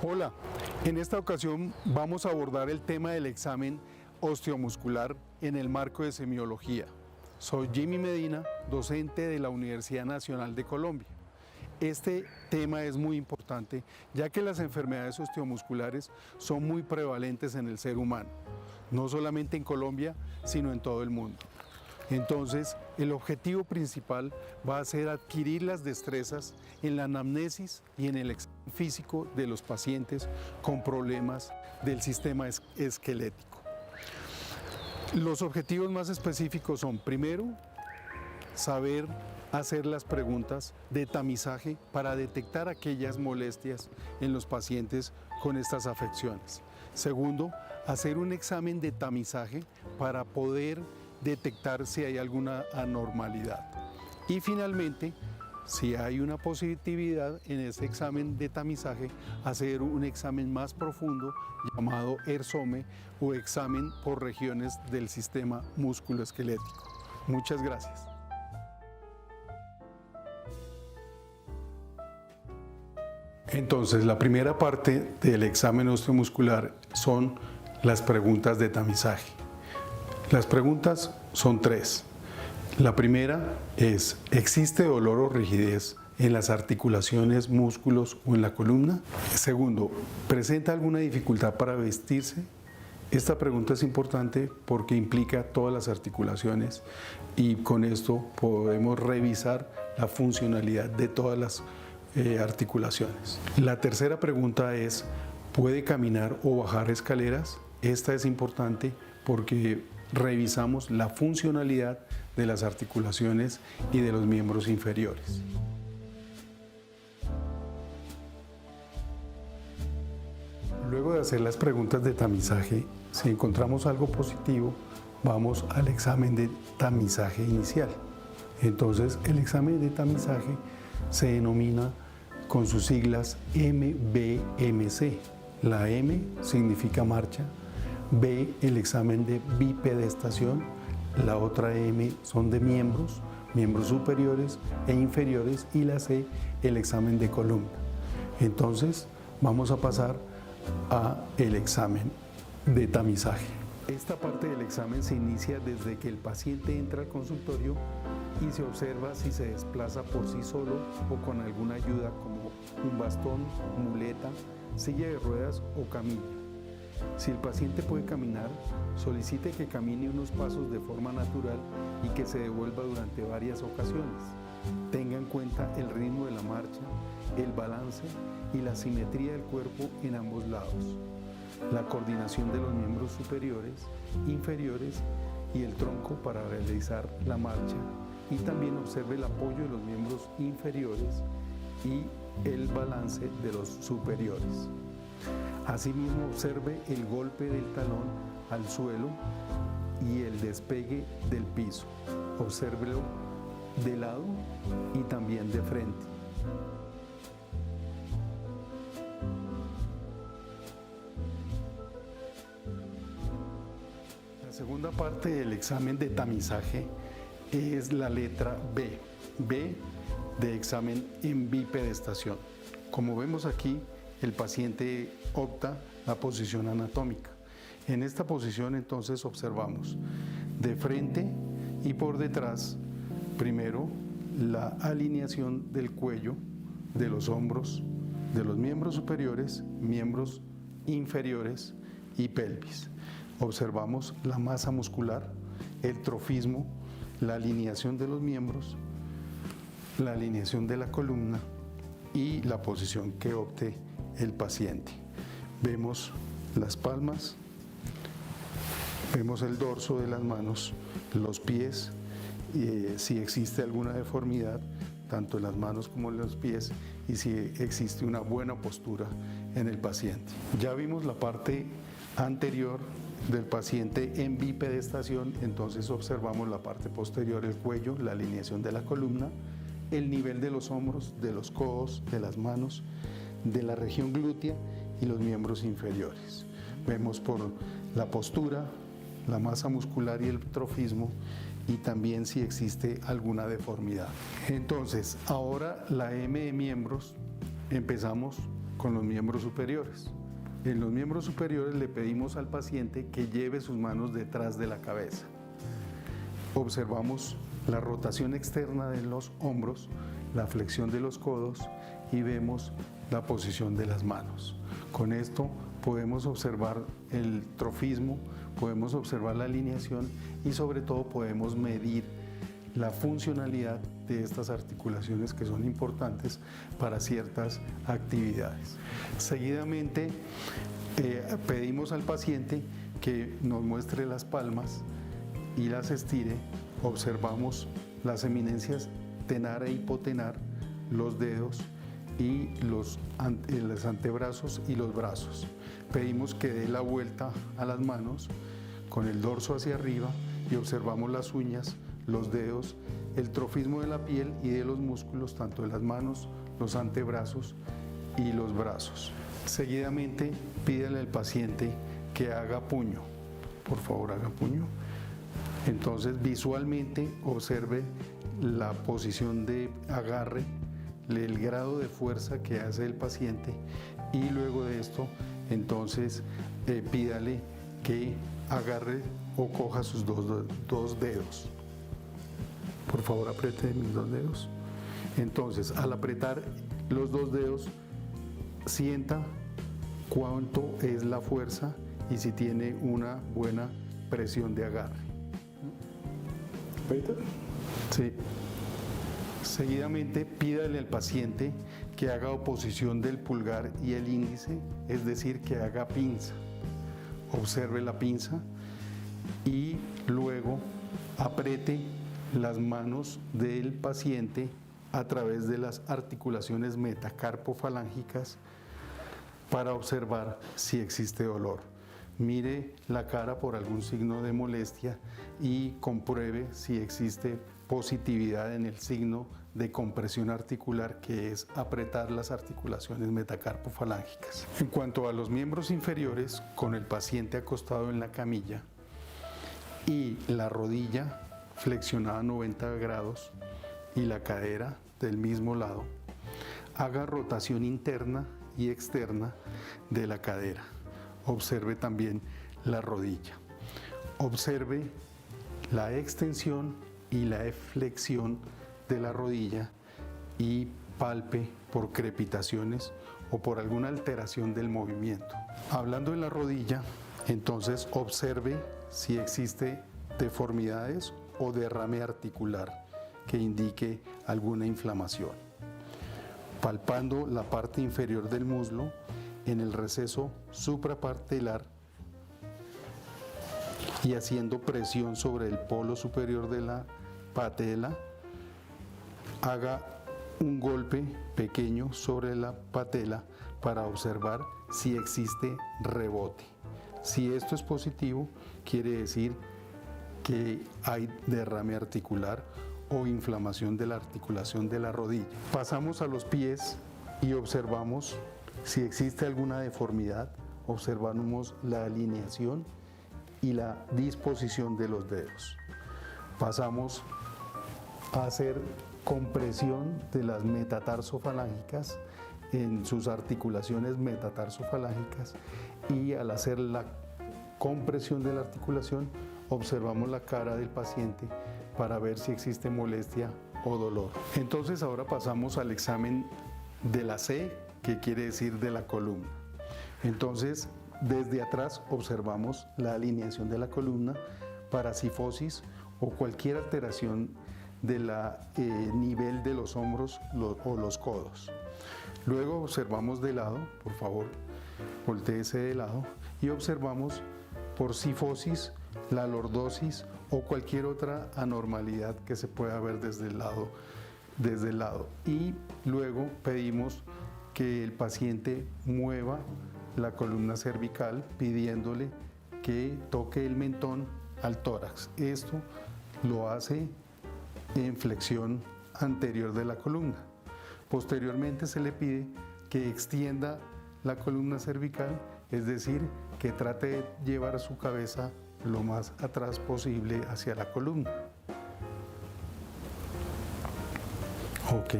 Hola, en esta ocasión vamos a abordar el tema del examen osteomuscular en el marco de semiología. Soy Jimmy Medina, docente de la Universidad Nacional de Colombia. Este tema es muy importante ya que las enfermedades osteomusculares son muy prevalentes en el ser humano, no solamente en Colombia, sino en todo el mundo. Entonces, el objetivo principal va a ser adquirir las destrezas en la anamnesis y en el examen físico de los pacientes con problemas del sistema esquelético. Los objetivos más específicos son, primero, saber hacer las preguntas de tamizaje para detectar aquellas molestias en los pacientes con estas afecciones. Segundo, hacer un examen de tamizaje para poder detectar si hay alguna anormalidad. Y finalmente, si hay una positividad en ese examen de tamizaje, hacer un examen más profundo llamado ERSOME o examen por regiones del sistema musculoesquelético. Muchas gracias. Entonces, la primera parte del examen osteomuscular son las preguntas de tamizaje. Las preguntas son tres. La primera es, ¿existe dolor o rigidez en las articulaciones, músculos o en la columna? Segundo, ¿presenta alguna dificultad para vestirse? Esta pregunta es importante porque implica todas las articulaciones y con esto podemos revisar la funcionalidad de todas las articulaciones. La tercera pregunta es, ¿puede caminar o bajar escaleras? Esta es importante porque revisamos la funcionalidad de las articulaciones y de los miembros inferiores. Luego de hacer las preguntas de tamizaje, si encontramos algo positivo, vamos al examen de tamizaje inicial. Entonces, el examen de tamizaje se denomina con sus siglas MBMC. La M significa marcha, B, el examen de bipedestación, la otra M son de miembros superiores e inferiores, y la C, el examen de columna. Entonces, vamos a pasar a el examen de tamizaje. Esta parte del examen se inicia desde que el paciente entra al consultorio y se observa si se desplaza por sí solo o con alguna ayuda como un bastón, muleta, silla de ruedas o camilla. Si el paciente puede caminar, solicite que camine unos pasos de forma natural y que se devuelva durante varias ocasiones. Tenga en cuenta el ritmo de la marcha, el balance y la simetría del cuerpo en ambos lados, la coordinación de los miembros superiores, inferiores y el tronco para realizar la marcha, y también observe el apoyo de los miembros inferiores y el balance de los superiores. Asimismo, observe el golpe del talón al suelo y el despegue del piso. Obsérvelo de lado y también de frente. La segunda parte del examen de tamizaje es la letra B. B de examen en bipedestación. Como vemos aquí, el paciente opta la posición anatómica. En esta posición entonces observamos de frente y por detrás, primero, la alineación del cuello, de los hombros, de los miembros superiores, miembros inferiores y pelvis. Observamos la masa muscular, el trofismo, la alineación de los miembros, la alineación de la columna y la posición que opte el paciente. Vemos las palmas, vemos el dorso de las manos, los pies, si existe alguna deformidad, tanto en las manos como en los pies, y si existe una buena postura en el paciente. Ya vimos la parte anterior del paciente en bipedestación, entonces observamos la parte posterior, el cuello, la alineación de la columna, el nivel de los hombros, de los codos, de las manos, de la región glútea y los miembros inferiores. Vemos por la postura, la masa muscular y el trofismo, y también si existe alguna deformidad. Entonces, ahora la M de miembros, empezamos con los miembros superiores. En los miembros superiores le pedimos al paciente que lleve sus manos detrás de la cabeza. Observamos la rotación externa de los hombros, la flexión de los codos y vemos la posición de las manos. Con esto podemos observar el trofismo, podemos observar la alineación y sobre todo podemos medir la funcionalidad de estas articulaciones que son importantes para ciertas actividades. Seguidamente pedimos al paciente que nos muestre las palmas y las estire. Observamos las eminencias tenar e hipotenar, los dedos y los antebrazos y los brazos. Pedimos que dé la vuelta a las manos con el dorso hacia arriba y observamos las uñas, los dedos, el trofismo de la piel y de los músculos, tanto de las manos, los antebrazos y los brazos. Seguidamente, pídale al paciente que haga puño. Por favor, haga puño. Entonces, visualmente observe la posición de agarre, el grado de fuerza que hace el paciente y luego de esto, entonces, pídale que agarre o coja sus dos dedos. Por favor, apriete mis dos dedos. Entonces, al apretar los dos dedos, sienta cuánto es la fuerza y si tiene una buena presión de agarre. ¿Ahorita? Sí. Seguidamente, pídale al paciente que haga oposición del pulgar y el índice, es decir, que haga pinza. Observe la pinza y luego apriete las manos del paciente a través de las articulaciones metacarpofalángicas para observar si existe dolor. Mire la cara por algún signo de molestia y compruebe si existe positividad en el signo de compresión articular, que es apretar las articulaciones metacarpofalángicas. En cuanto a los miembros inferiores, con el paciente acostado en la camilla y la rodilla flexionada a 90 grados y la cadera del mismo lado, haga rotación interna y externa de la cadera. Observe también la rodilla. Observe la extensión y la flexión de la rodilla y palpe por crepitaciones o por alguna alteración del movimiento. Hablando de la rodilla, entonces observe si existe deformidades o derrame articular que indique alguna inflamación. Palpando la parte inferior del muslo en el receso suprapartelar y haciendo presión sobre el polo superior de la patela, haga un golpe pequeño sobre la patela para observar si existe rebote. Si esto es positivo, quiere decir que hay derrame articular o inflamación de la articulación de la rodilla. Pasamos a los pies y observamos si existe alguna deformidad. Observamos la alineación y la disposición de los dedos. Pasamos a hacer compresión de las metatarsofalángicas en sus articulaciones metatarsofalángicas y al hacer la compresión de la articulación observamos la cara del paciente para ver si existe molestia o dolor. Entonces ahora pasamos al examen de la C, que quiere decir de la columna. Entonces desde atrás observamos la alineación de la columna para cifosis o cualquier alteración del nivel de los hombros o los codos. Luego observamos de lado, por favor, voltéese de lado y observamos por cifosis, la lordosis o cualquier otra anormalidad que se pueda ver desde el lado. Y luego pedimos que el paciente mueva la columna cervical pidiéndole que toque el mentón al tórax. Esto lo hace en flexión anterior de la columna. Posteriormente se le pide que extienda la columna cervical, es decir, que trate de llevar su cabeza lo más atrás posible hacia la columna. Ok.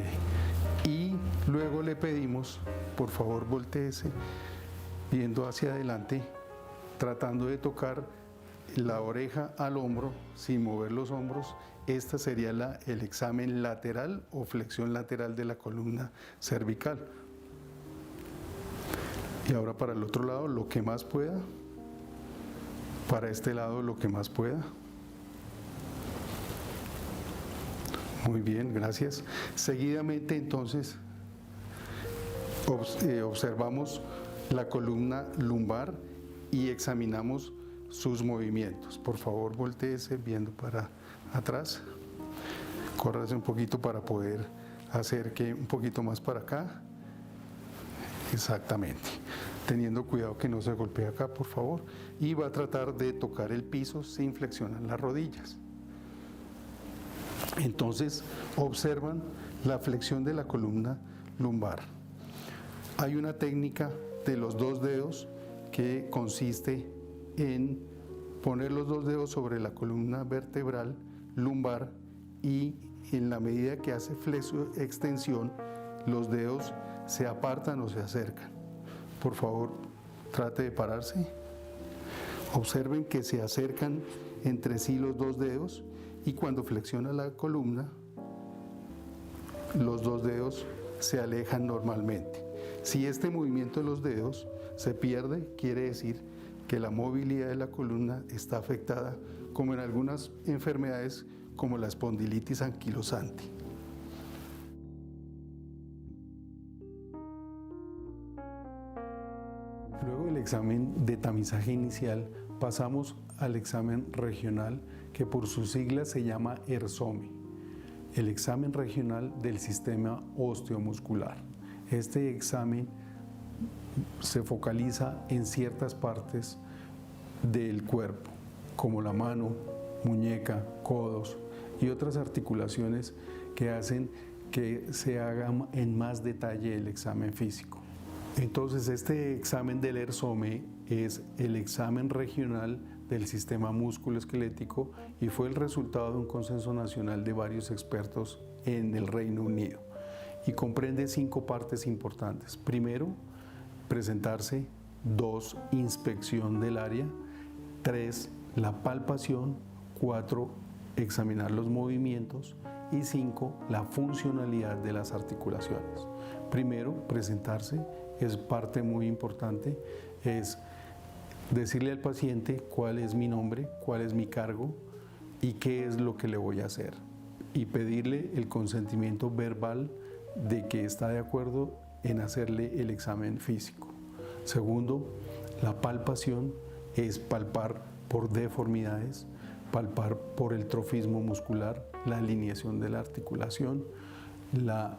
Y luego le pedimos, por favor, voltéese viendo hacia adelante, tratando de tocar la oreja al hombro sin mover los hombros. Esta sería el examen lateral o flexión lateral de la columna cervical. Y ahora para el otro lado, lo que más pueda. Para este lado, lo que más pueda. Muy bien, gracias. Seguidamente, entonces, observamos la columna lumbar y examinamos sus movimientos. Por favor, voltéese viendo para atrás. Córrase un poquito para poder hacer que un poquito más para acá. Exactamente. Teniendo cuidado que no se golpee acá, por favor. Y va a tratar de tocar el piso sin flexionar las rodillas. Entonces, observan la flexión de la columna lumbar. Hay una técnica de los 2 dedos que consiste en poner los 2 dedos sobre la columna vertebral lumbar y en la medida que hace extensión, los dedos se apartan o se acercan. Por favor, trate de pararse. Observen que se acercan entre sí los 2 dedos y cuando flexiona la columna, los 2 dedos se alejan normalmente. Si este movimiento de los dedos se pierde, quiere decir que la movilidad de la columna está afectada, como en algunas enfermedades como la espondilitis anquilosante. Luego del examen de tamizaje inicial, pasamos al examen regional, que por sus siglas se llama ERSOME, el examen regional del sistema osteomuscular. Este examen se focaliza en ciertas partes del cuerpo, como la mano, muñeca, codos y otras articulaciones que hacen que se haga en más detalle el examen físico. Entonces, este examen del ERSOME es el examen regional del sistema musculoesquelético y fue el resultado de un consenso nacional de varios expertos en el Reino Unido y comprende 5 partes importantes. Primero, presentarse. 2, inspección del área. 3, la palpación. 4, examinar los movimientos. Y 5, la funcionalidad de las articulaciones. Primero, presentarse es parte muy importante, es decirle al paciente cuál es mi nombre, cuál es mi cargo y qué es lo que le voy a hacer. Y pedirle el consentimiento verbal de que está de acuerdo en hacerle el examen físico. Segundo, la palpación es palpar por deformidades, palpar por el trofismo muscular, la alineación de la articulación, la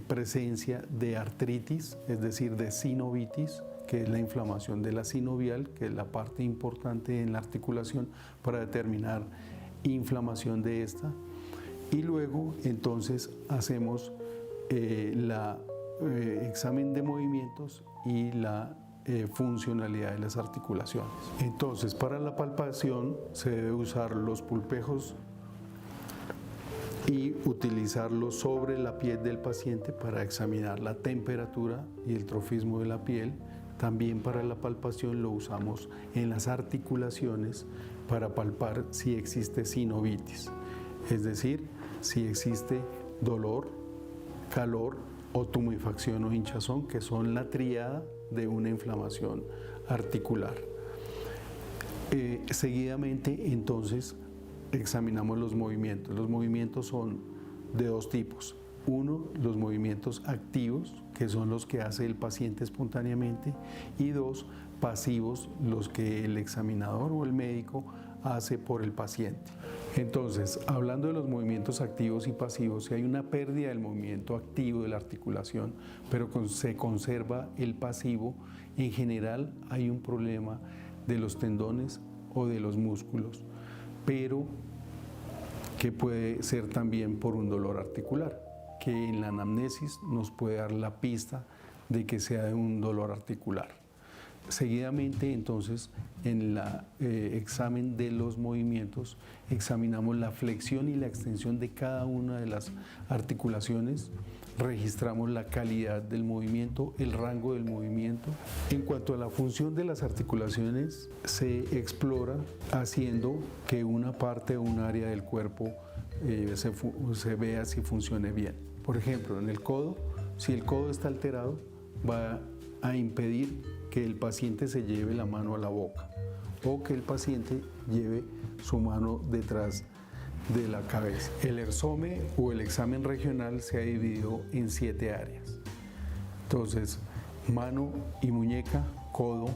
presencia de artritis, es decir, de sinovitis, que es la inflamación de la sinovial, que es la parte importante en la articulación para determinar inflamación de esta. Y luego, entonces, hacemos el examen de movimientos y la funcionalidad de las articulaciones. Entonces, para la palpación se debe usar los pulpejos y utilizarlo sobre la piel del paciente para examinar la temperatura y el trofismo de la piel. También para la palpación lo usamos en las articulaciones para palpar si existe sinovitis, es decir, si existe dolor, calor o tumefacción o hinchazón, que son la tríada de una inflamación articular. Seguidamente, entonces, examinamos los movimientos. Los movimientos son de 2 tipos. Uno, los movimientos activos, que son los que hace el paciente espontáneamente, y 2, pasivos, los que el examinador o el médico hace por el paciente. Entonces, hablando de los movimientos activos y pasivos, si hay una pérdida del movimiento activo de la articulación, pero se conserva el pasivo, en general hay un problema de los tendones o de los músculos, pero que puede ser también por un dolor articular, que en la anamnesis nos puede dar la pista de que sea de un dolor articular. Seguidamente, entonces, en el examen de los movimientos, examinamos la flexión y la extensión de cada una de las articulaciones, registramos la calidad del movimiento, el rango del movimiento. En cuanto a la función de las articulaciones, se explora haciendo que una parte o un área del cuerpo se vea si funcione bien. Por ejemplo, en el codo, si el codo está alterado, va a impedir que el paciente se lleve la mano a la boca o que el paciente lleve su mano detrás de la cabeza. El ERSOME o el examen regional se ha dividido en 7 áreas. Entonces, mano y muñeca, codo,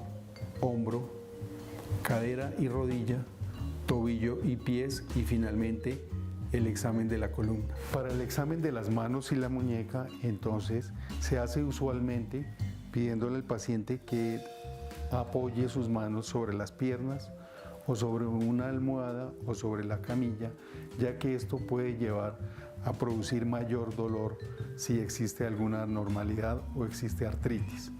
hombro, cadera y rodilla, tobillo y pies y finalmente el examen de la columna. Para el examen de las manos y la muñeca, entonces, se hace usualmente pidiéndole al paciente que apoye sus manos sobre las piernas o sobre una almohada o sobre la camilla, ya que esto puede llevar a producir mayor dolor si existe alguna anormalidad o existe artritis.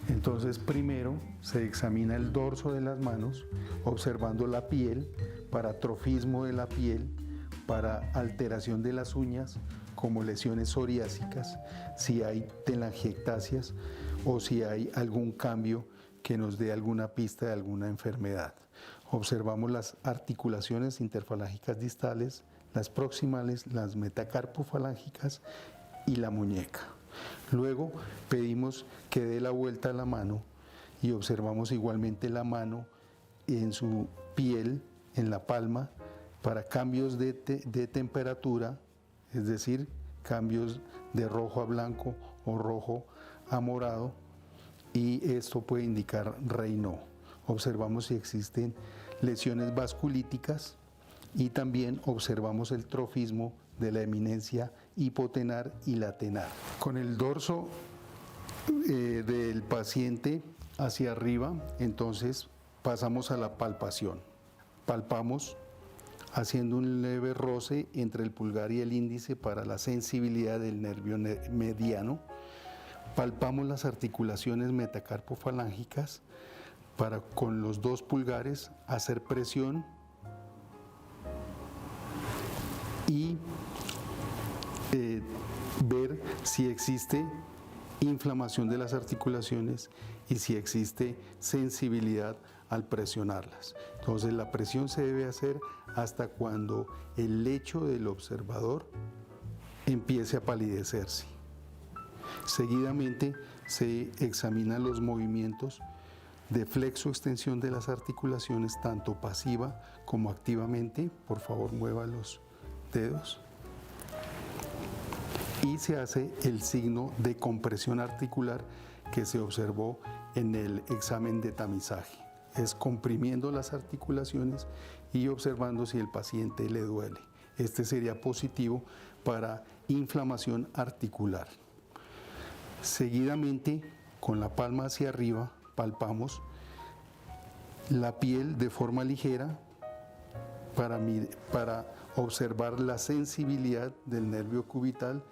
Entonces, primero se examina el dorso de las manos, observando la piel para atrofismo de la piel, para alteración de las uñas, como lesiones psoriásicas, si hay telangiectasias o si hay algún cambio que nos dé alguna pista de alguna enfermedad. Observamos las articulaciones interfalángicas distales, las proximales, las metacarpofalángicas y la muñeca. Luego pedimos que dé la vuelta a la mano y observamos igualmente la mano en su piel, en la palma, para cambios de temperatura, es decir, cambios de rojo a blanco o rojo a morado, y esto puede indicar Raynaud. Observamos si existen lesiones vasculíticas y también observamos el trofismo de la eminencia hipotenar y la tenar. Con el dorso del paciente hacia arriba, entonces pasamos a la palpación. Palpamos haciendo un leve roce entre el pulgar y el índice para la sensibilidad del nervio mediano. Palpamos las articulaciones metacarpofalángicas para con los 2 pulgares hacer presión y ver si existe inflamación de las articulaciones y si existe sensibilidad al presionarlas. Entonces la presión se debe hacer hasta cuando el lecho del observador empiece a palidecerse. Seguidamente se examinan los movimientos de flexo-extensión de las articulaciones, tanto pasiva como activamente. Por favor, mueva los dedos. Y se hace el signo de compresión articular que se observó en el examen de tamizaje. Es comprimiendo las articulaciones y observando si el paciente le duele. Este sería positivo para inflamación articular. Seguidamente, con la palma hacia arriba, palpamos la piel de forma ligera para observar la sensibilidad del nervio cubital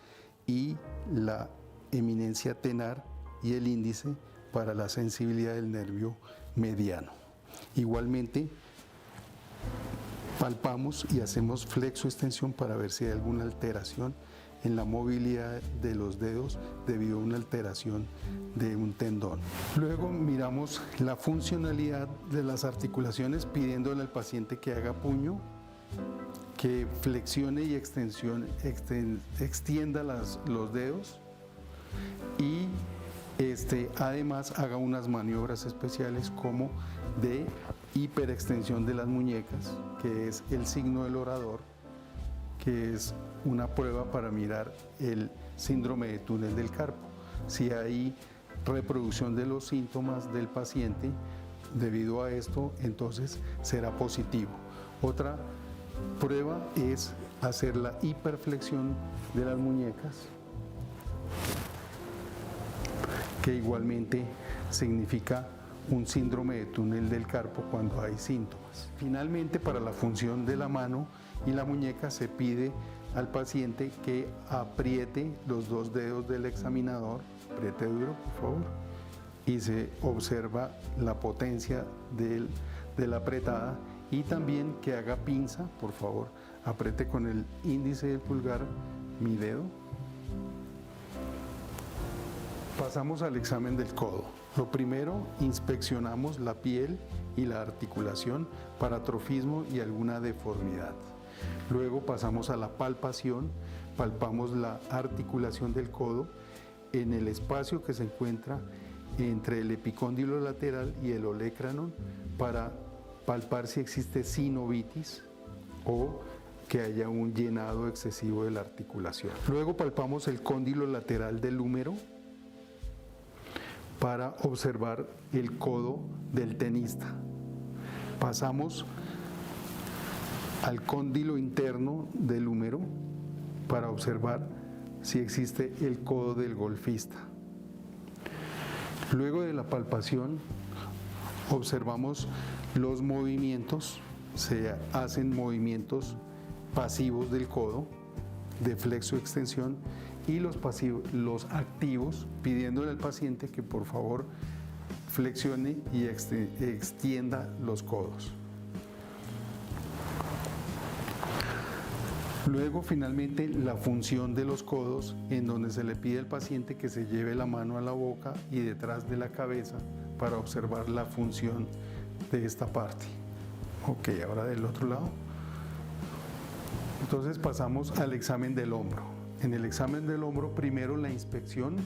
y la eminencia tenar y el índice para la sensibilidad del nervio mediano. Igualmente, palpamos y hacemos flexo-extensión para ver si hay alguna alteración en la movilidad de los dedos debido a una alteración de un tendón. Luego miramos la funcionalidad de las articulaciones pidiéndole al paciente que haga puño, que flexione y extienda los dedos y además haga unas maniobras especiales como de hiperextensión de las muñecas, que es el signo del orador, que es una prueba para mirar el síndrome de túnel del carpo. Si hay reproducción de los síntomas del paciente debido a esto, entonces será positivo. Otra prueba es hacer la hiperflexión de las muñecas, que igualmente significa un síndrome de túnel del carpo cuando hay síntomas. Finalmente, para la función de la mano y la muñeca se pide al paciente que apriete los 2 dedos del examinador, apriete duro por favor, y se observa la potencia de la apretada, y también que haga pinza, por favor, apriete con el índice del pulgar mi dedo Pasamos al examen del codo. Lo primero, inspeccionamos la piel y la articulación para atrofismo y alguna deformidad. Luego pasamos a la palpación, palpamos la articulación del codo en el espacio que se encuentra entre el epicóndilo lateral y el olecranon para palpar si existe sinovitis o que haya un llenado excesivo de la articulación. Luego palpamos el cóndilo lateral del húmero para observar el codo del tenista. Pasamos al cóndilo interno del húmero para observar si existe el codo del golfista. Luego de la palpación observamos los movimientos, se hacen movimientos pasivos del codo, de flexo-extensión, y los activos, pidiéndole al paciente que por favor flexione y extienda los codos. Luego, finalmente, la función de los codos, en donde se le pide al paciente que se lleve la mano a la boca y detrás de la cabeza para observar la función de esta parte. Ok, ahora del otro lado. Entonces pasamos al examen del hombro. En el examen del hombro, primero la inspección,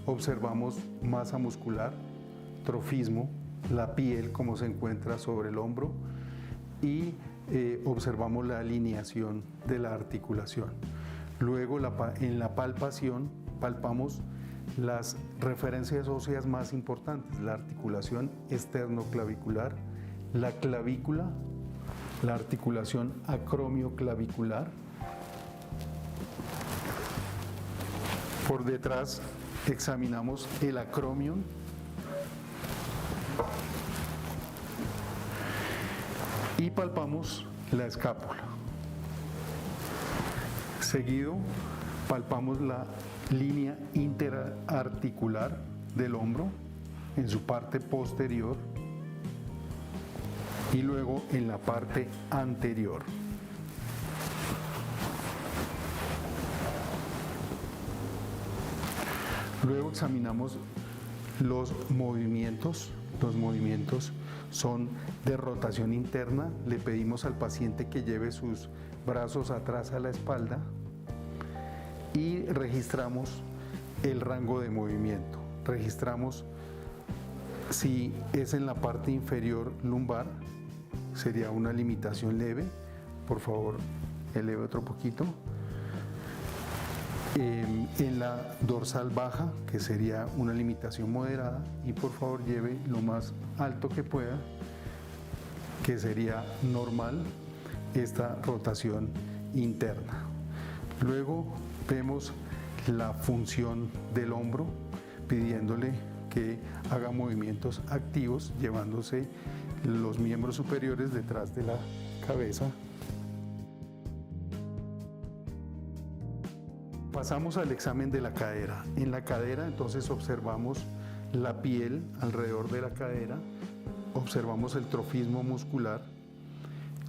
observamos masa muscular, trofismo, la piel como se encuentra sobre el hombro y observamos la alineación de la articulación. Luego en la palpación palpamos las referencias óseas más importantes, la articulación esternoclavicular, la clavícula, la articulación acromioclavicular. Por detrás examinamos el acromion y palpamos la escápula. Seguido palpamos la línea interarticular del hombro en su parte posterior y luego en la parte anterior. Luego examinamos los movimientos. Los movimientos son de rotación interna. Le pedimos al paciente que lleve sus brazos atrás a la espalda y registramos el rango de movimiento. Registramos si es en la parte inferior lumbar, sería una limitación leve. Por favor, eleve otro poquito. En la dorsal baja, que sería una limitación moderada, y por favor lleve lo más alto que pueda, que sería normal, esta rotación interna. Luego vemos la función del hombro, pidiéndole que haga movimientos activos, llevándose los miembros superiores detrás de la cabeza. Pasamos al examen de la cadera. En la cadera entonces observamos la piel alrededor de la cadera, observamos el trofismo muscular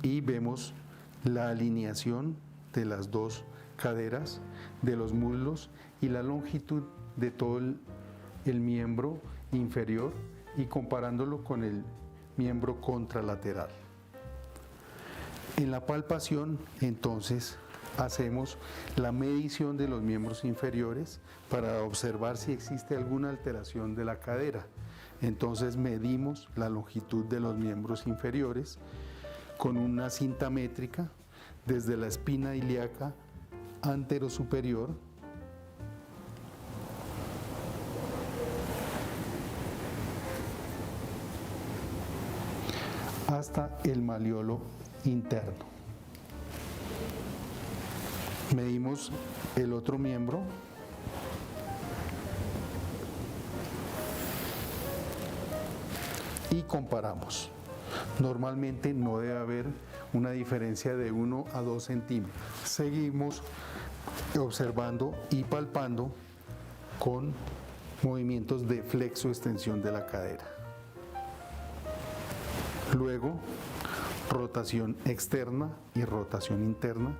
y vemos la alineación de las dos caderas, de los muslos y la longitud de todo el miembro inferior y comparándolo con el miembro contralateral. En la palpación entonces hacemos la medición de los miembros inferiores para observar si existe alguna alteración de la cadera. Entonces medimos la longitud de los miembros inferiores con una cinta métrica desde la espina ilíaca anterosuperior hasta el malleolo interno. Medimos el otro miembro y comparamos. Normalmente no debe haber una diferencia de 1 a 2 centímetros. Seguimos observando y palpando con movimientos de flexo-extensión de la cadera. Luego, rotación externa y rotación interna,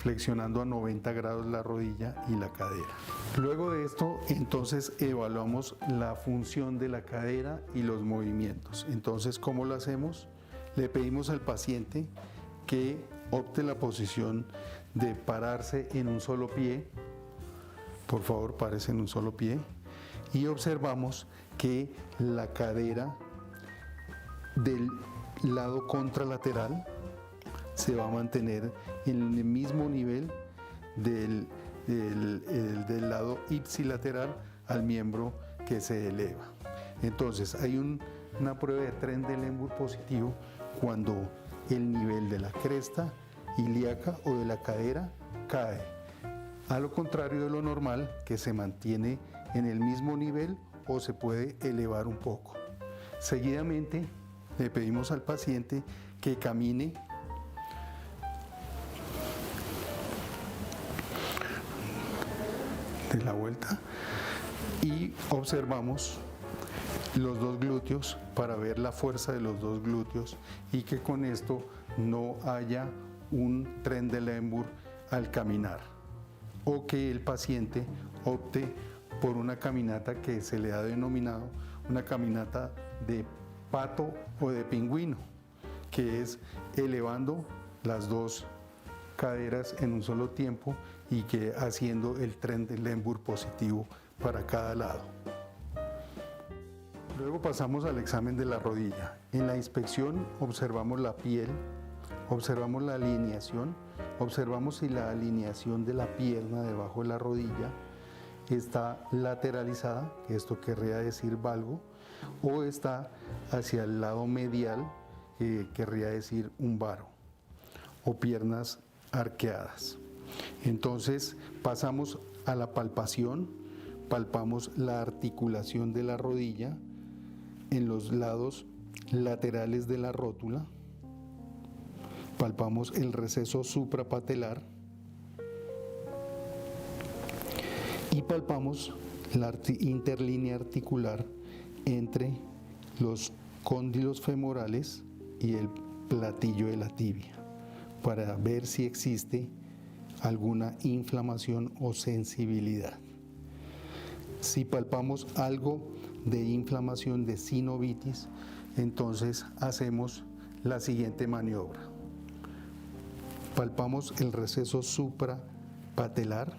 flexionando a 90 grados la rodilla y la cadera. Luego de esto, entonces evaluamos la función de la cadera y los movimientos. Entonces, ¿cómo lo hacemos? Le pedimos al paciente que opte la posición de pararse en un solo pie. Por favor, párese en un solo pie. Y observamos que la cadera del lado contralateral se va a mantener en el mismo nivel del lado ipsilateral al miembro que se eleva. Entonces hay una prueba de Trendelenburg positivo cuando el nivel de la cresta ilíaca o de la cadera cae, a lo contrario de lo normal, que se mantiene en el mismo nivel o se puede elevar un poco. Seguidamente le pedimos al paciente que camine de la vuelta y observamos los dos glúteos para ver la fuerza de los dos glúteos y que con esto no haya un Trendelenburg al caminar, o que el paciente opte por una caminata que se le ha denominado una caminata de pato o de pingüino, que es elevando las dos caderas en un solo tiempo y que haciendo el Trendelenburg positivo para cada lado. Luego pasamos al examen de la rodilla. En la inspección observamos la piel, observamos la alineación, observamos si la alineación de la pierna debajo de la rodilla está lateralizada, que esto querría decir valgo, o está hacia el lado medial, querría decir un varo, o piernas arqueadas. Entonces pasamos a la palpación, palpamos la articulación de la rodilla en los lados laterales de la rótula, palpamos el receso suprapatelar y palpamos la interlínea articular entre los cóndilos femorales y el platillo de la tibia, para ver si existe alguna inflamación o sensibilidad. Si palpamos algo de inflamación de sinovitis, entonces hacemos la siguiente maniobra. Palpamos el receso suprapatelar,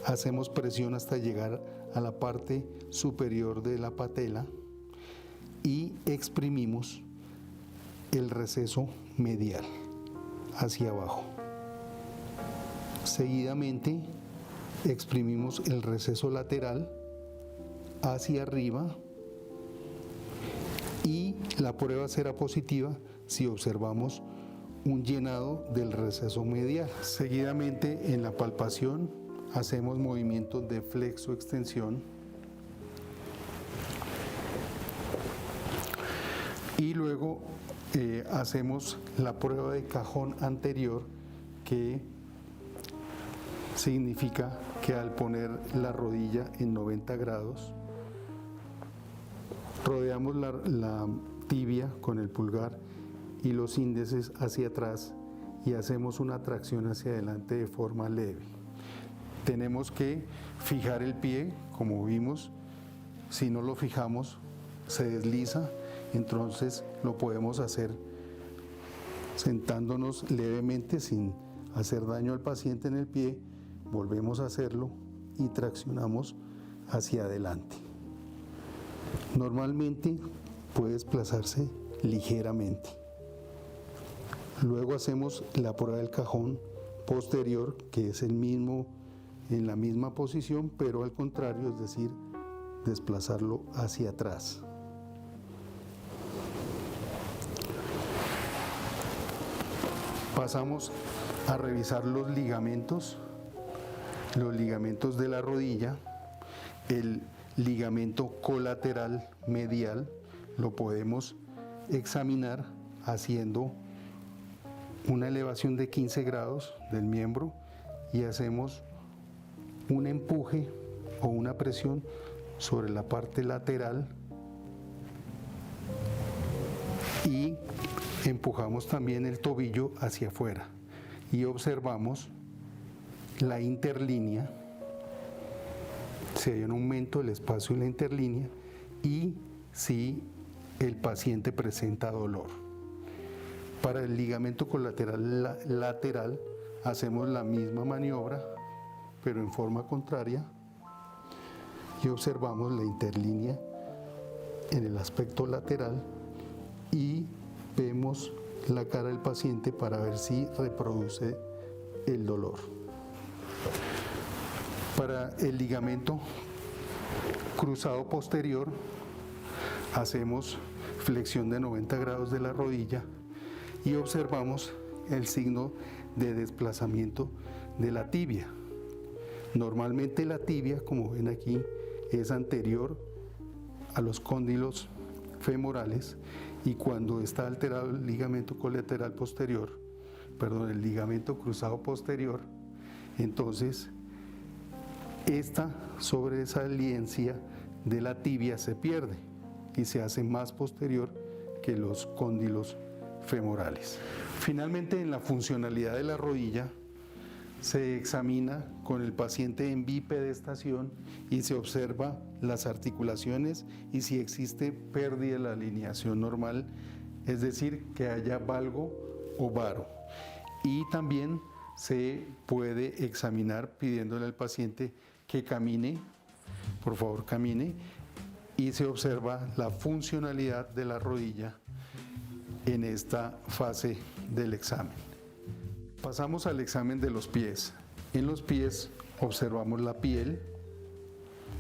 hacemos presión hasta llegar a la parte superior de la patela y exprimimos el receso medial hacia abajo. Seguidamente exprimimos el receso lateral hacia arriba y la prueba será positiva si observamos un llenado del receso medial. Seguidamente en la palpación hacemos movimientos de flexo-extensión y luego hacemos la prueba de cajón anterior, que significa que al poner la rodilla en 90 grados, rodeamos la tibia con el pulgar y los índices hacia atrás y hacemos una tracción hacia adelante de forma leve. Tenemos que fijar el pie, como vimos. Si no lo fijamos, se desliza, entonces lo podemos hacer sentándonos levemente sin hacer daño al paciente en el pie. Volvemos a hacerlo y traccionamos hacia adelante. Normalmente puede desplazarse ligeramente. Luego hacemos la prueba del cajón posterior, que es el mismo, en la misma posición, pero al contrario, es decir, desplazarlo hacia atrás. Pasamos a revisar los ligamentos de la rodilla. El ligamento colateral medial lo podemos examinar haciendo una elevación de 15 grados del miembro y hacemos un empuje o una presión sobre la parte lateral y empujamos también el tobillo hacia afuera. y observamos la interlínea, si hay un aumento del espacio en la interlínea y si el paciente presenta dolor. Para el ligamento colateral lateral hacemos la misma maniobra, pero en forma contraria, y observamos la interlínea en el aspecto lateral y vemos la cara del paciente para ver si reproduce el dolor. Para el ligamento cruzado posterior hacemos flexión de 90 grados de la rodilla y observamos el signo de desplazamiento de la tibia. Normalmente la tibia, como ven aquí, es anterior a los cóndilos femorales, y cuando está alterado el ligamento colateral posterior, el ligamento cruzado posterior, entonces esta sobresaliencia de la tibia se pierde y se hace más posterior que los cóndilos femorales. Finalmente, en la funcionalidad de la rodilla se examina con el paciente en bipedestación y se observa las articulaciones y si existe pérdida de la alineación normal, es decir, que haya valgo o varo. Y también se puede examinar pidiéndole al paciente que camine, por favor camine, y se observa la funcionalidad de la rodilla en esta fase del examen. Pasamos al examen de los pies. En los pies observamos la piel,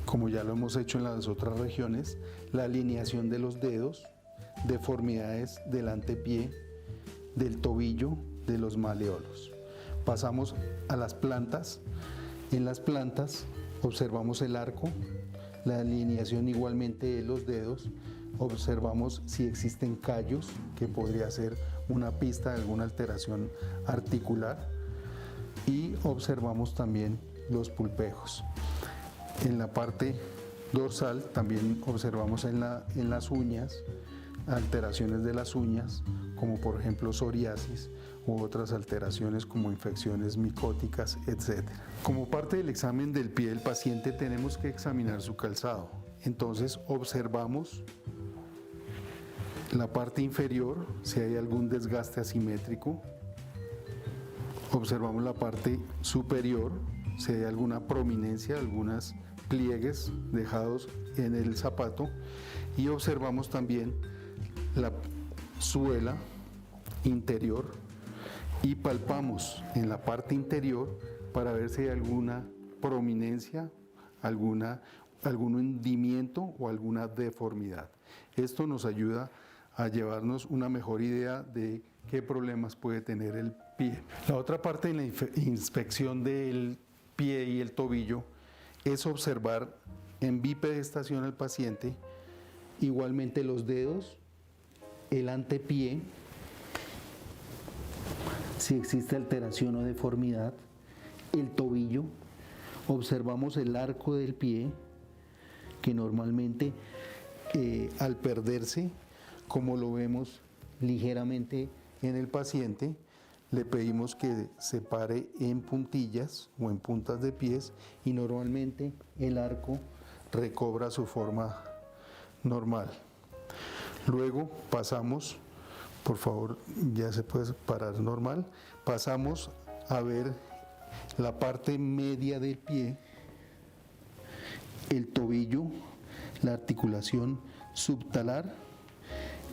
como ya lo hemos hecho en las otras regiones, la alineación de los dedos, deformidades del antepié, del tobillo, de los maleolos. Pasamos a las plantas. En las plantas observamos el arco, la alineación igualmente de los dedos, observamos si existen callos, que podría ser una pista de alguna alteración articular, y observamos también los pulpejos. En la parte dorsal también observamos en las uñas alteraciones de las uñas, como por ejemplo psoriasis u otras alteraciones como infecciones micóticas, etc. Como parte del examen del pie del paciente tenemos que examinar su calzado. Entonces observamos la parte inferior, si hay algún desgaste asimétrico. Observamos la parte superior, si hay alguna prominencia, algunos pliegues dejados en el zapato. Y observamos también la suela interior y palpamos en la parte interior para ver si hay alguna prominencia, algún hundimiento o alguna deformidad. Esto nos ayuda a llevarnos una mejor idea de qué problemas puede tener el pie. La otra parte de la inspección del pie y el tobillo es observar en bipedestación al paciente igualmente los dedos, el antepié, si existe alteración o deformidad, el tobillo, observamos el arco del pie, que normalmente al perderse, como lo vemos ligeramente en el paciente, le pedimos que se pare en puntillas o en puntas de pies y normalmente el arco recobra su forma normal. Luego pasamos, por favor, ya se puede parar normal, pasamos a ver la parte media del pie, el tobillo, la articulación subtalar,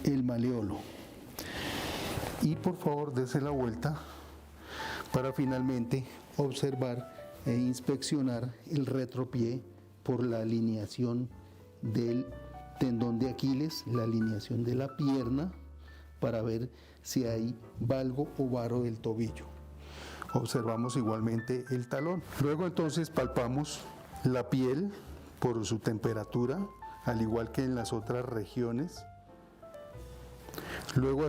el maleolo. Y por favor, dése la vuelta para finalmente observar e inspeccionar el retropié por la alineación del tendón de Aquiles, la alineación de la pierna, para ver si hay valgo o varo del tobillo. Observamos igualmente el talón. Luego entonces palpamos la piel por su temperatura, al igual que en las otras regiones. Luego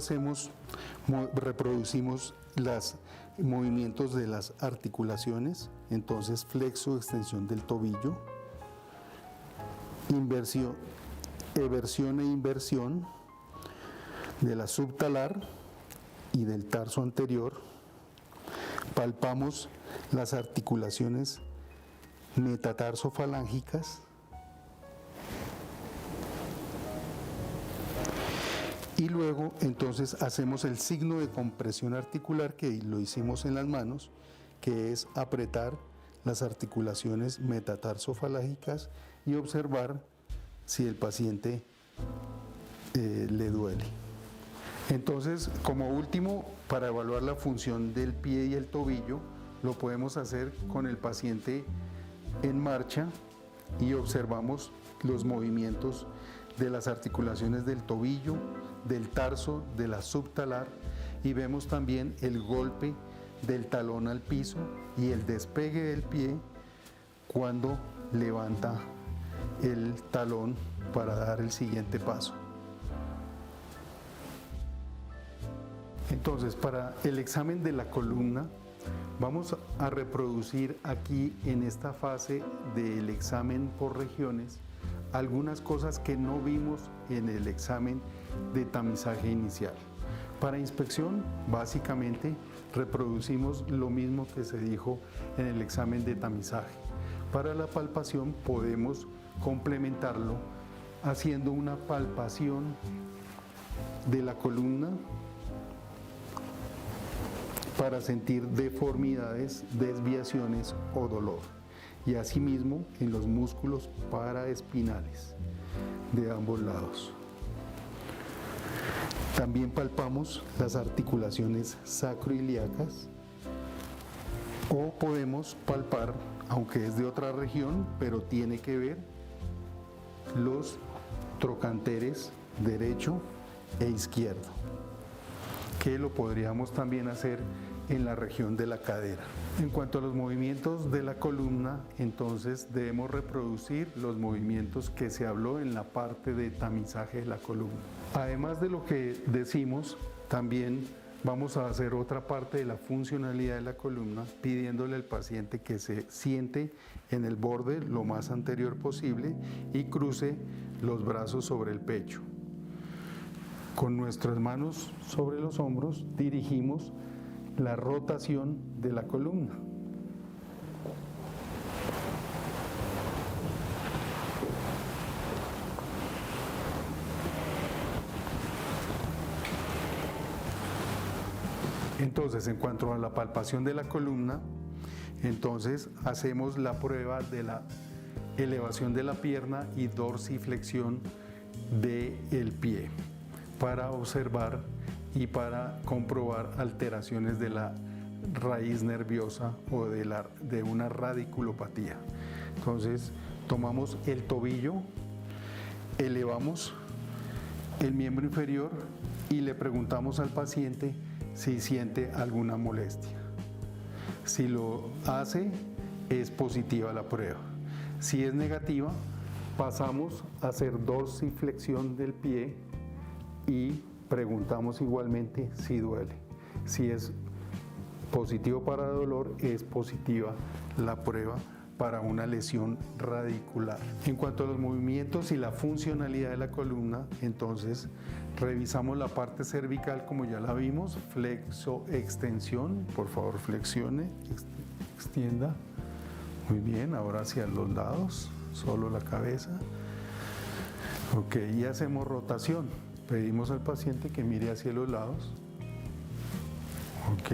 reproducimos los movimientos de las articulaciones, entonces flexo, extensión del tobillo, eversión e inversión de la subtalar y del tarso anterior, palpamos las articulaciones metatarsofalángicas y luego entonces hacemos el signo de compresión articular que lo hicimos en las manos, que es apretar las articulaciones metatarsofalángicas y observar si el paciente le duele. Entonces, como último, para evaluar la función del pie y el tobillo, lo podemos hacer con el paciente en marcha y observamos los movimientos de las articulaciones del tobillo, del tarso, de la subtalar, y vemos también el golpe del talón al piso y el despegue del pie cuando levanta el talón para dar el siguiente paso. Entonces, para el examen de la columna, vamos a reproducir aquí en esta fase del examen por regiones algunas cosas que no vimos en el examen de tamizaje inicial. Para inspección, básicamente, reproducimos lo mismo que se dijo en el examen de tamizaje. Para la palpación podemos complementarlo haciendo una palpación de la columna para sentir deformidades, desviaciones o dolor, y asimismo en los músculos paraespinales de ambos lados. También palpamos las articulaciones sacroiliacas, o podemos palpar, aunque es de otra región, pero tiene que ver, los trocanteres derecho e izquierdo, que lo podríamos también hacer en la región de la cadera. En cuanto a los movimientos de la columna, entonces debemos reproducir los movimientos que se habló en la parte de tamizaje de la columna. Además de lo que decimos, también vamos a hacer otra parte de la funcionalidad de la columna, pidiéndole al paciente que se siente en el borde lo más anterior posible y cruce los brazos sobre el pecho. Con nuestras manos sobre los hombros dirigimos la rotación de la columna. Entonces, en cuanto a la palpación de la columna, entonces hacemos la prueba de la elevación de la pierna y dorsiflexión del pie para observar y para comprobar alteraciones de la raíz nerviosa o de una radiculopatía. Entonces, tomamos el tobillo, elevamos el miembro inferior y le preguntamos al paciente si siente alguna molestia. Si lo hace, es positiva la prueba. Si es negativa, pasamos a hacer dorsiflexión del pie y preguntamos igualmente si duele. Si es positivo para dolor, es positiva la prueba para una lesión radicular. En cuanto a los movimientos y la funcionalidad de la columna, entonces revisamos la parte cervical como ya la vimos, flexo-extensión, por favor flexione, extienda, muy bien, ahora hacia los lados, solo la cabeza, ok, y hacemos rotación, pedimos al paciente que mire hacia los lados, ok.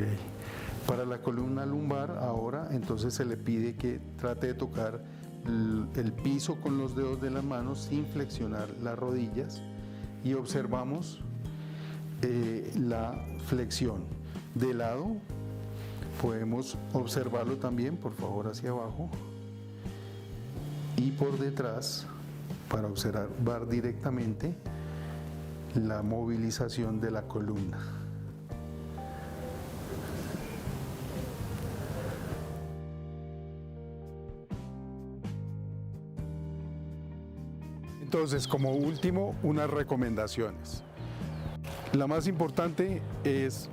Para la columna lumbar ahora, entonces se le pide que trate de tocar el piso con los dedos de las manos sin flexionar las rodillas y observamos la flexión. De lado podemos observarlo también, por favor, hacia abajo, y por detrás para observar directamente la movilización de la columna. Entonces, como último, unas recomendaciones. La más importante es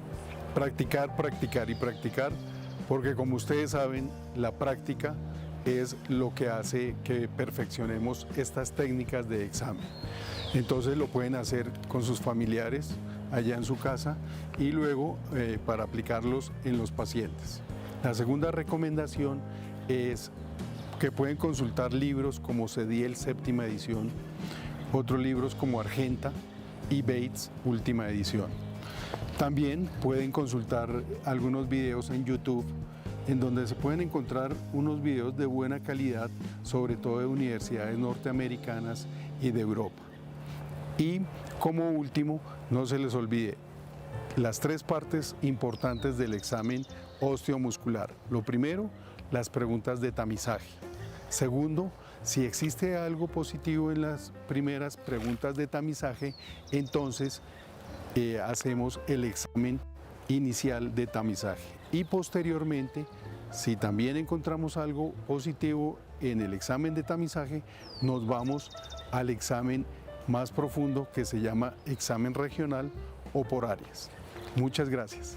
practicar, practicar y practicar, porque como ustedes saben, la práctica es lo que hace que perfeccionemos estas técnicas de examen. Entonces lo pueden hacer con sus familiares allá en su casa y luego para aplicarlos en los pacientes. La segunda recomendación es que pueden consultar libros como Cediel séptima edición, otros libros como Argenta y Bates última edición. También pueden consultar algunos videos en YouTube en donde se pueden encontrar unos videos de buena calidad, sobre todo de universidades norteamericanas y de Europa. Y como último, no se les olvide las tres partes importantes del examen osteomuscular. Lo primero, las preguntas de tamizaje. Segundo, si existe algo positivo en las primeras preguntas de tamizaje, entonces hacemos el examen inicial de tamizaje. Y posteriormente, si también encontramos algo positivo en el examen de tamizaje, nos vamos al examen más profundo que se llama examen regional o por áreas. Muchas gracias.